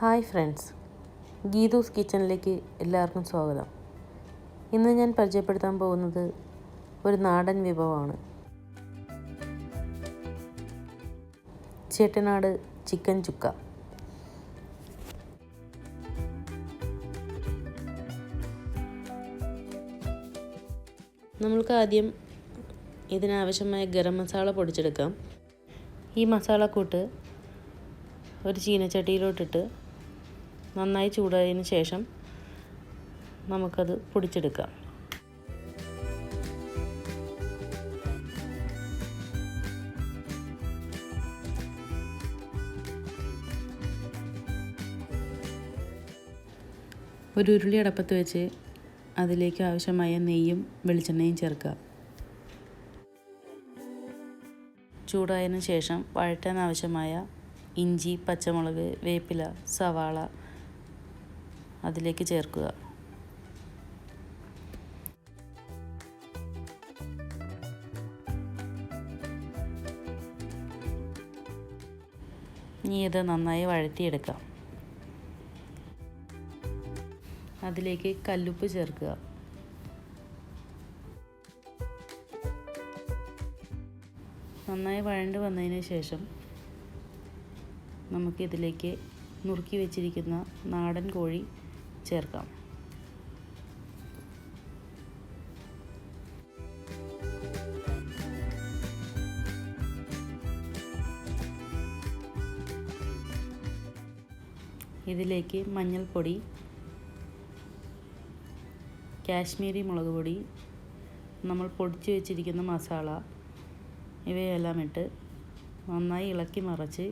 Hi friends, Geethu's കിച്ചണിലേക്ക് എല്ലാവർക്കും സ്വാഗതം. ഇന്ന് ഞാൻ പരിചയപ്പെടുത്താൻ പോകുന്നത് ഒരു നാടൻ വിഭവമാണ്. ചെട്ടിനാട് ചിക്കൻ ചുക്ക. നമ്മൾക്ക് ആദ്യം ഇതിനാവശ്യമായ ഗരം മസാല പൊടിച്ചെടുക്കാം. ഈ മസാലക്കൂട്ട് ഒരു ചീനച്ചട്ടിയിലോട്ടിട്ട് നന്നായി ചൂടായതിന് ശേഷം നമുക്കത് പൊടിച്ചെടുക്കാം. ഒരു ഉരുളി അടപ്പത്ത് വെച്ച് അതിലേക്ക് ആവശ്യമായ നെയ്യും വെളിച്ചെണ്ണയും ചേർക്കുക. ചൂടായതിനു ശേഷം വഴറ്റാൻ ആവശ്യമായ ഇഞ്ചി, പച്ചമുളക്, വേപ്പില, സവാള അതിലേക്ക് ചേർക്കുക. ഇനി ഇത് നന്നായി വഴറ്റിയെടുക്കാം. അതിലേക്ക് കല്ലുപ്പ് ചേർക്കുക. നന്നായി വഴണ്ട് വന്നതിന് ശേഷം നമുക്കിതിലേക്ക് നുറുക്കി വെച്ചിരിക്കുന്ന നാടൻ കോഴി ചേർക്കാം. ഇതിലേക്ക് മഞ്ഞൾപ്പൊടി, കാശ്മീരി മുളക് പൊടി, നമ്മൾ പൊടിച്ചു വെച്ചിരിക്കുന്ന മസാല ഇവയെല്ലാം ഇട്ട് നന്നായി ഇളക്കി മറിച്ച്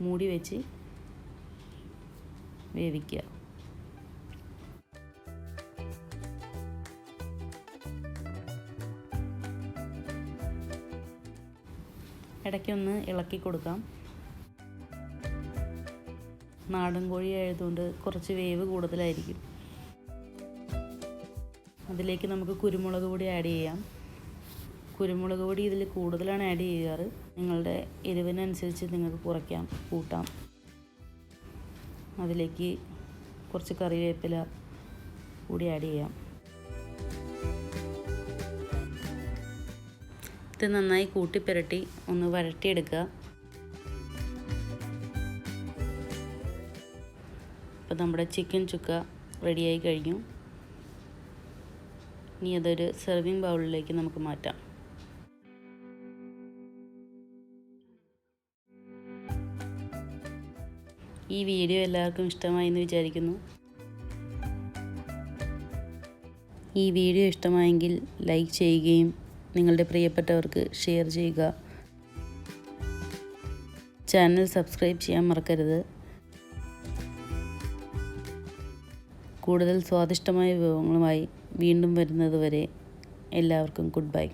മൂടി വെച്ച് വേവിക്കുക. ഇടയ്ക്കൊന്ന് ഇളക്കി കൊടുക്കാം. നാടൻ കോഴി ആയതുകൊണ്ട് കുറച്ച് വേവ് കൂടുതലായിരിക്കും. അതിലേക്ക് നമുക്ക് കുരുമുളക് പൊടി ആഡ് ചെയ്യാം. കുരുമുളക് പൊടി ഇതിൽ കൂടുതലാണ് ആഡ് ചെയ്യാറ്. നിങ്ങളുടെ എരിവിനനുസരിച്ച് നിങ്ങൾക്ക് കുറയ്ക്കാം, കൂട്ടാം. അതിലേക്ക് കുറച്ച് കറിവേപ്പില കൂടി ആഡ് ചെയ്യാം. ഇത് നന്നായി കൂട്ടിപ്പുരട്ടി ഒന്ന് വഴറ്റിയെടുക്കുക. അപ്പോൾ നമ്മുടെ ചിക്കൻ ചുക്ക റെഡിയായി കഴിഞ്ഞു. ഇനി അതൊരു സെർവിങ് ബൗളിലേക്ക് നമുക്ക് മാറ്റാം. ഈ വീഡിയോ എല്ലാവർക്കും ഇഷ്ടമായി എന്ന് വിചാരിക്കുന്നു. ഈ വീഡിയോ ഇഷ്ടമായെങ്കിൽ ലൈക്ക് ചെയ്യുകയും നിങ്ങളുടെ പ്രിയപ്പെട്ടവർക്ക് ഷെയർ ചെയ്യുക. ചാനൽ സബ്സ്ക്രൈബ് ചെയ്യാൻ മറക്കരുത്. കൂടുതൽ സ്വാദിഷ്ടമായ വിഭവങ്ങളുമായി വീണ്ടും വരുന്നതുവരെ എല്ലാവർക്കും ഗുഡ് ബൈ.